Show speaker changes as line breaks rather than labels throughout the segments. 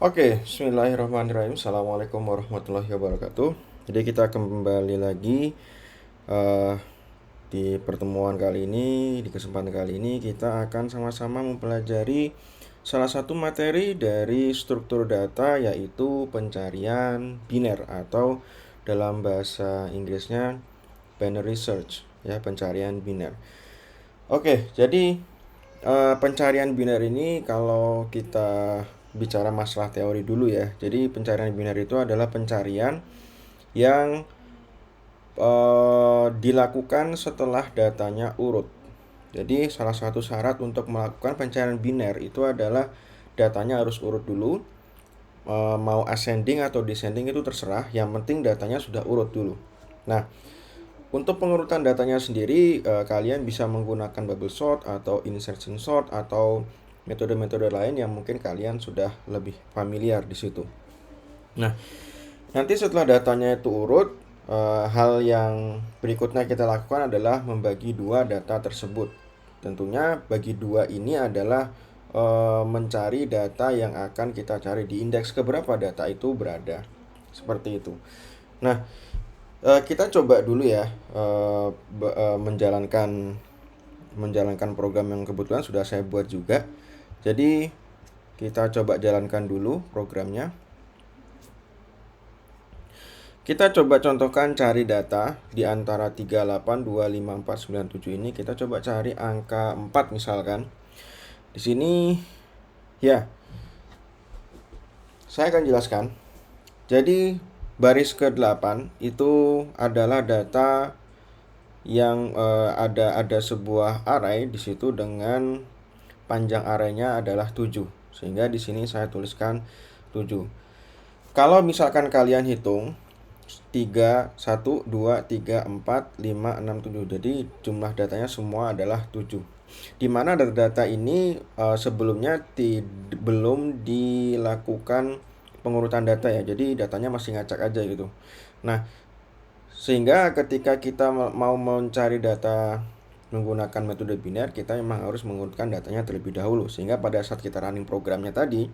Oke, bismillahirrahmanirrahim. Assalamualaikum warahmatullahi wabarakatuh. Jadi kita kembali lagi eh, di pertemuan kali ini, di kesempatan kali ini kita akan sama-sama mempelajari salah satu materi dari struktur data, yaitu pencarian biner atau dalam bahasa Inggrisnya binary search, ya, pencarian biner. Oke, jadi pencarian biner ini kalau kita bicara masalah teori dulu ya. Jadi pencarian biner itu adalah pencarian yang dilakukan setelah datanya urut. Jadi salah satu syarat untuk melakukan pencarian biner itu adalah datanya harus urut dulu. Mau ascending atau descending itu terserah, yang penting datanya sudah urut dulu. Nah, untuk pengurutan datanya sendiri, kalian bisa menggunakan bubble sort atau insertion sort atau metode-metode lain yang mungkin kalian sudah lebih familiar di situ. Nah, nanti setelah datanya itu urut, hal yang berikutnya kita lakukan adalah membagi dua data tersebut. Tentunya bagi dua ini adalah mencari data yang akan kita cari di indeks keberapa data itu berada. Seperti itu. Nah, kita coba dulu ya menjalankan program yang kebetulan sudah saya buat juga. Jadi kita coba jalankan dulu programnya. Kita coba contohkan cari data di antara 38, 2, 5, 4, 9, 7 ini. Kita coba cari angka 4 misalkan. Di sini ya, saya akan jelaskan. Jadi baris ke-8 itu adalah data yang ada sebuah array di situ dengan panjang arraynya adalah 7. Sehingga di sini saya tuliskan 7. Kalau misalkan kalian hitung 3, 1, 2, 3, 4, 5, 6, 7. Jadi jumlah datanya semua adalah 7. Dimana data ini sebelumnya belum dilakukan pengurutan data ya. Jadi datanya masih ngacak aja gitu. Nah, sehingga ketika kita mau mencari data menggunakan metode biner, kita memang harus mengurutkan datanya terlebih dahulu. Sehingga pada saat kita running programnya tadi,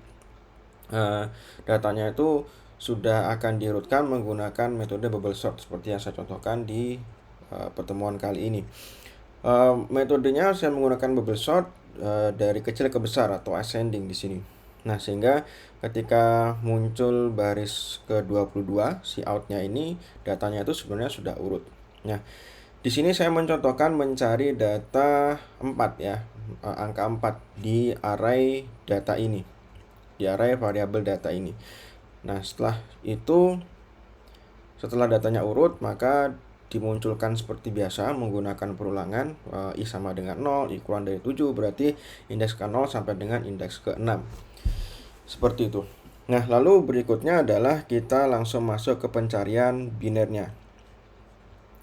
datanya itu sudah akan diurutkan menggunakan metode bubble sort seperti yang saya contohkan di pertemuan kali ini. Metodenya saya menggunakan bubble sort dari kecil ke besar atau ascending di sini. Nah, sehingga ketika muncul baris ke-22 si outnya ini, datanya itu sebenarnya sudah urut. Nah, di sini saya mencontohkan mencari data 4 ya, angka 4 di array data ini, di array variabel data ini. Nah, setelah datanya urut, maka dimunculkan seperti biasa menggunakan perulangan. I sama dengan 0, I kurang dari 7, berarti indeks ke-0 sampai dengan indeks ke-6. Seperti itu. Nah, lalu berikutnya adalah kita langsung masuk ke pencarian binernya.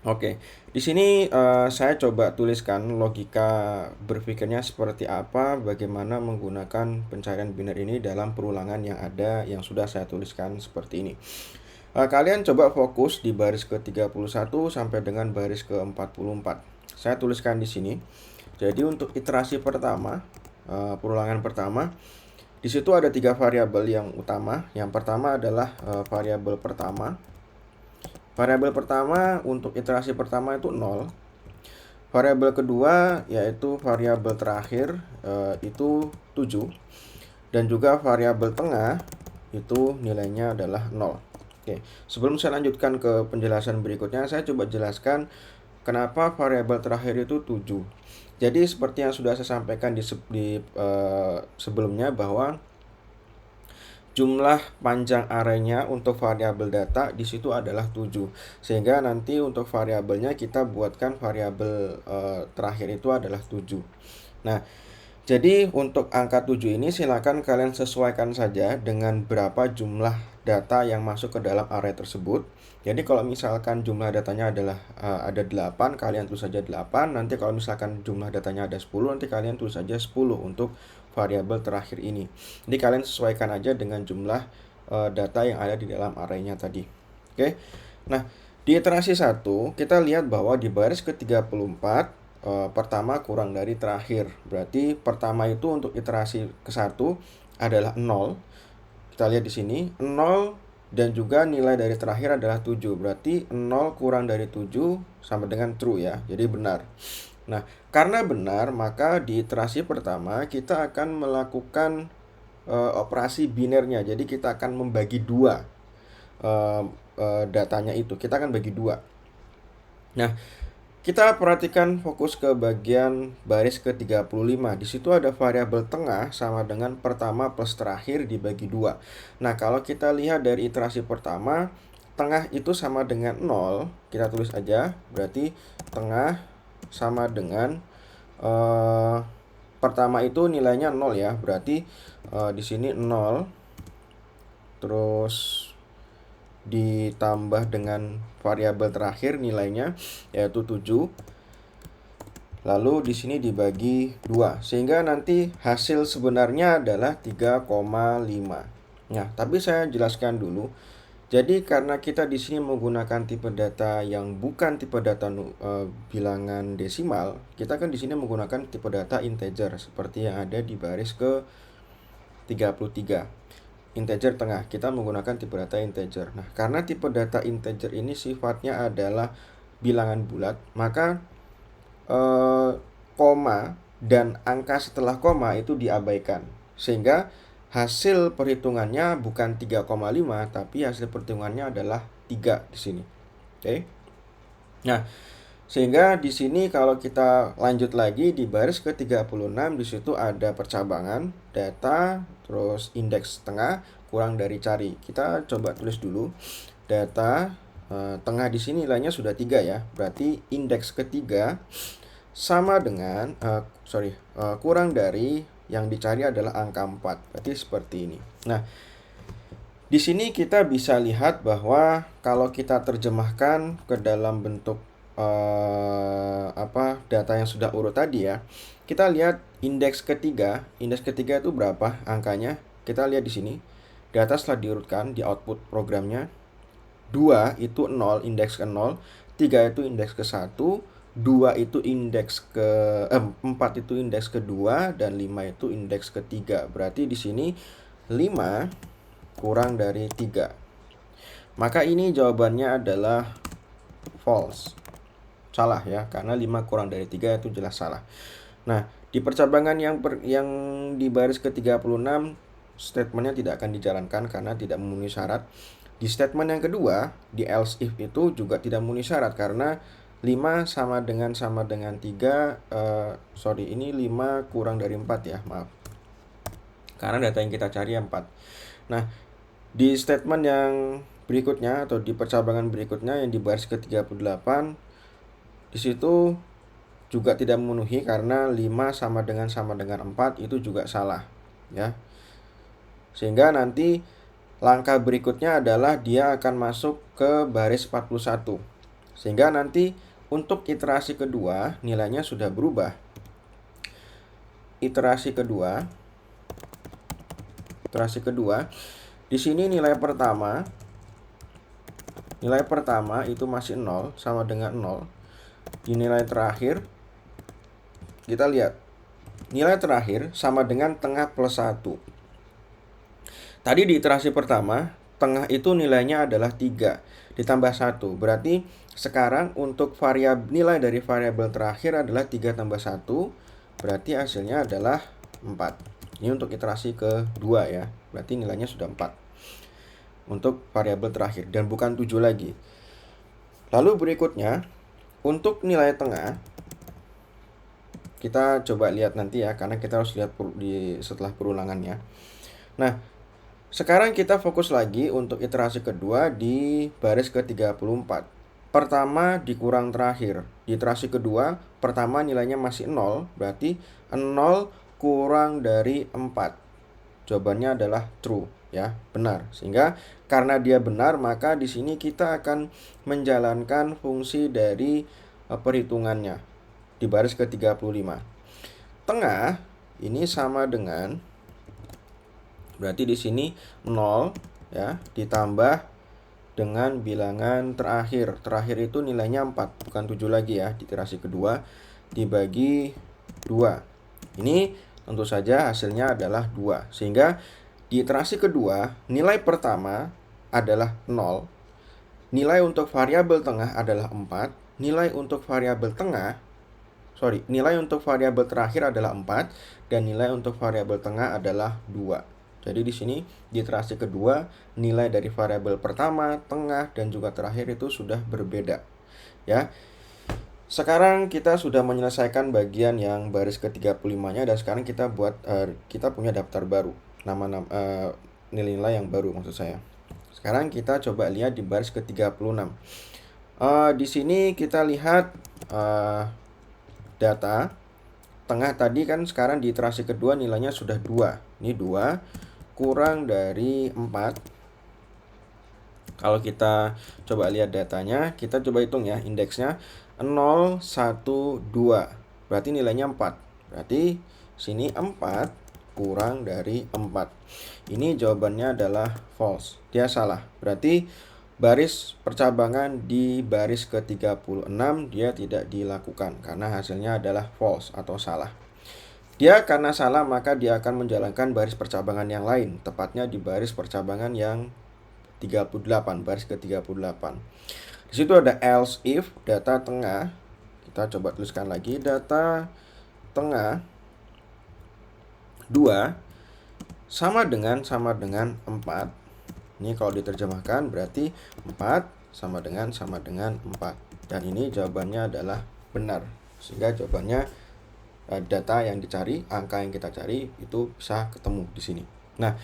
Oke, di sini saya coba tuliskan logika berpikirnya seperti apa, bagaimana menggunakan pencarian biner ini dalam perulangan yang ada, yang sudah saya tuliskan seperti ini. Kalian coba fokus di baris ke-31 sampai dengan baris ke-44. Saya tuliskan di sini. Jadi untuk iterasi pertama, perulangan pertama, di situ ada 3 variabel yang utama. Yang pertama adalah variabel pertama. Variabel pertama untuk iterasi pertama itu 0. Variabel kedua yaitu variabel terakhir itu 7. Dan juga variabel tengah itu nilainya adalah 0. Oke, sebelum saya lanjutkan ke penjelasan berikutnya, saya coba jelaskan kenapa variabel terakhir itu 7. Jadi seperti yang sudah saya sampaikan di sebelumnya, bahwa jumlah panjang arraynya untuk variabel data di situ adalah 7. Sehingga nanti untuk variabelnya kita buatkan variabel terakhir itu adalah 7. Nah, jadi untuk angka 7 ini silakan kalian sesuaikan saja dengan berapa jumlah data yang masuk ke dalam array tersebut. Jadi kalau misalkan jumlah datanya adalah ada 8, kalian tulis saja 8. Nanti kalau misalkan jumlah datanya ada 10, nanti kalian tulis saja 10 untuk variabel terakhir ini. Jadi kalian sesuaikan aja dengan jumlah data yang ada di dalam arraynya tadi. Oke. Nah, di iterasi 1 kita lihat bahwa di baris ke-34 pertama kurang dari terakhir. Berarti pertama itu untuk iterasi ke-1 adalah 0. Kita lihat di sini 0 dan juga nilai dari terakhir adalah 7. Berarti 0 kurang dari 7 sama dengan true ya. Jadi benar. Nah, karena benar, maka di iterasi pertama kita akan melakukan operasi binernya. Jadi kita akan membagi dua datanya itu. Kita akan bagi dua. Nah, kita perhatikan fokus ke bagian baris ke-35. Di situ ada variabel tengah sama dengan pertama plus terakhir dibagi 2. Nah, kalau kita lihat dari iterasi pertama, tengah itu sama dengan 0. Kita tulis aja, berarti tengah sama dengan pertama itu nilainya 0 ya. Berarti di sini 0 terus ditambah dengan variabel terakhir nilainya yaitu 7. Lalu di sini dibagi 2 sehingga nanti hasil sebenarnya adalah 3,5. Nah, tapi saya jelaskan dulu. Jadi karena kita di sini menggunakan tipe data yang bukan tipe data bilangan desimal, kita kan di sini menggunakan tipe data integer seperti yang ada di baris ke 33. Integer tengah, kita menggunakan tipe data integer. Nah, karena tipe data integer ini sifatnya adalah bilangan bulat, maka koma dan angka setelah koma itu diabaikan. Sehingga hasil perhitungannya bukan 3,5, tapi hasil perhitungannya adalah 3 di sini. Oke. Nah, sehingga di sini kalau kita lanjut lagi di baris ke-36, di situ ada percabangan, data, terus indeks tengah, kurang dari cari. Kita coba tulis dulu. Data tengah di sini nilainya sudah 3 ya. Berarti indeks ketiga sama dengan kurang dari yang dicari adalah angka 4. Berarti seperti ini. Nah, di sini kita bisa lihat bahwa kalau kita terjemahkan ke dalam bentuk data yang sudah urut tadi ya. Kita lihat indeks ketiga itu berapa angkanya? Kita lihat di sini. Data setelah diurutkan di output programnya. 2 itu 0, indeks ke 0, 3 itu indeks ke 1, 2 itu indeks ke 4 itu indeks ke-2 dan 5 itu indeks ke-3. Berarti di sini 5 kurang dari 3. Maka ini jawabannya adalah false. Salah ya, karena 5 kurang dari 3 itu jelas salah. Nah, di percabangan yang di baris ke-36 statementnya tidak akan dijalankan karena tidak memenuhi syarat. Di statement yang kedua, di else if itu juga tidak memenuhi syarat karena 5 sama dengan 3, ini 5 kurang dari 4 ya, maaf. Karena data yang kita cari 4. Nah, di statement yang berikutnya atau di percabangan berikutnya yang di baris ke-38, di situ juga tidak memenuhi karena 5 sama dengan 4 itu juga salah ya. Sehingga nanti langkah berikutnya adalah dia akan masuk ke baris 41. Sehingga nanti untuk iterasi kedua nilainya sudah berubah. Iterasi kedua di sini nilai pertama itu masih 0 sama dengan 0. Di nilai terakhir kita lihat nilai terakhir sama dengan tengah plus 1. Tadi di iterasi pertama tengah itu nilainya adalah 3 ditambah 1. Berarti sekarang untuk nilai dari variabel terakhir adalah 3 tambah 1. Berarti hasilnya adalah 4. Ini untuk iterasi kedua ya. Berarti nilainya sudah 4 untuk variabel terakhir dan bukan 7 lagi. Lalu berikutnya untuk nilai tengah, kita coba lihat nanti ya, karena kita harus lihat setelah perulangannya. Nah, sekarang kita fokus lagi untuk iterasi kedua di baris ke-34. Pertama dikurang terakhir. Di iterasi kedua, pertama nilainya masih 0, berarti 0 kurang dari 4. Jawabannya adalah true ya, benar. Sehingga karena dia benar, maka di sini kita akan menjalankan fungsi dari perhitungannya di baris ke-35. Tengah ini sama dengan, berarti di sini 0 ya ditambah dengan bilangan terakhir. Terakhir itu nilainya 4, bukan 7 lagi ya, di iterasi kedua dibagi 2. Ini tentu saja hasilnya adalah 2. Sehingga Di iterasi kedua, nilai pertama adalah 0, nilai untuk variabel tengah adalah 4, nilai untuk variabel terakhir adalah 4, dan nilai untuk variabel tengah adalah 2. Jadi di sini di iterasi kedua, nilai dari variabel pertama, tengah, dan juga terakhir itu sudah berbeda. Ya. Sekarang kita sudah menyelesaikan bagian yang baris ke-35-nya, dan sekarang kita punya daftar baru. Nilai-nilai yang baru maksud saya. Sekarang kita coba lihat di baris ke-36. Di sini kita lihat data tengah tadi kan sekarang di iterasi kedua nilainya sudah 2. Ini 2 kurang dari 4. Kalau kita coba lihat datanya, kita coba hitung ya, indeksnya 0, 1, 2. Berarti nilainya 4. Berarti sini 4 kurang dari 4. Ini jawabannya adalah false. Dia salah. Berarti baris percabangan di baris ke-36 dia tidak dilakukan karena hasilnya adalah false atau salah. Dia karena salah maka dia akan menjalankan baris percabangan yang lain, tepatnya di baris percabangan yang 38, baris ke-38. Di situ ada else if, data tengah. Kita coba tuliskan lagi, data tengah 2 sama dengan 4. Ini kalau diterjemahkan berarti 4 sama dengan 4. Dan ini jawabannya adalah benar. Sehingga jawabannya data yang dicari, angka yang kita cari itu bisa ketemu di sini. Nah,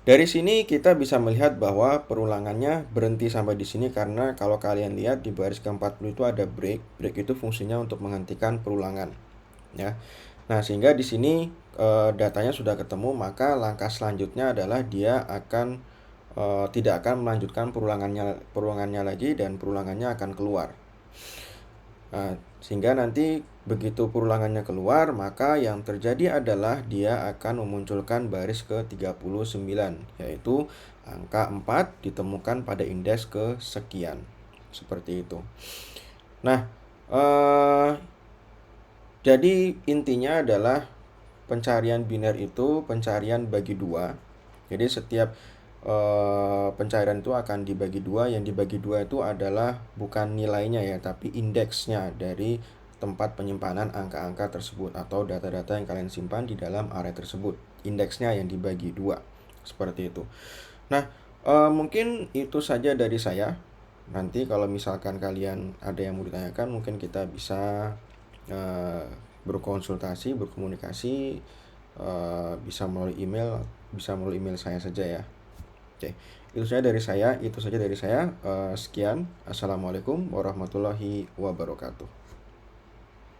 dari sini kita bisa melihat bahwa perulangannya berhenti sampai di sini karena kalau kalian lihat di baris ke-40 itu ada break. Break itu fungsinya untuk menghentikan perulangan. Ya. Nah, sehingga di sini datanya sudah ketemu, maka langkah selanjutnya adalah dia akan tidak akan melanjutkan perulangannya lagi dan perulangannya akan keluar. Sehingga nanti begitu perulangannya keluar, maka yang terjadi adalah dia akan memunculkan baris ke-39, yaitu angka 4 ditemukan pada indeks kesekian. Seperti itu. Nah, jadi intinya adalah pencarian biner itu pencarian bagi 2. Jadi setiap pencarian itu akan dibagi 2. Yang dibagi 2 itu adalah bukan nilainya ya, tapi indeksnya dari tempat penyimpanan angka-angka tersebut atau data-data yang kalian simpan di dalam array tersebut. Indeksnya yang dibagi 2. Seperti itu. Nah, mungkin itu saja dari saya. Nanti kalau misalkan kalian ada yang mau ditanyakan, mungkin kita bisa berkonsultasi, berkomunikasi, bisa melalui email saya saja ya. Oke, itu saja dari saya. Sekian. Assalamualaikum warahmatullahi wabarakatuh.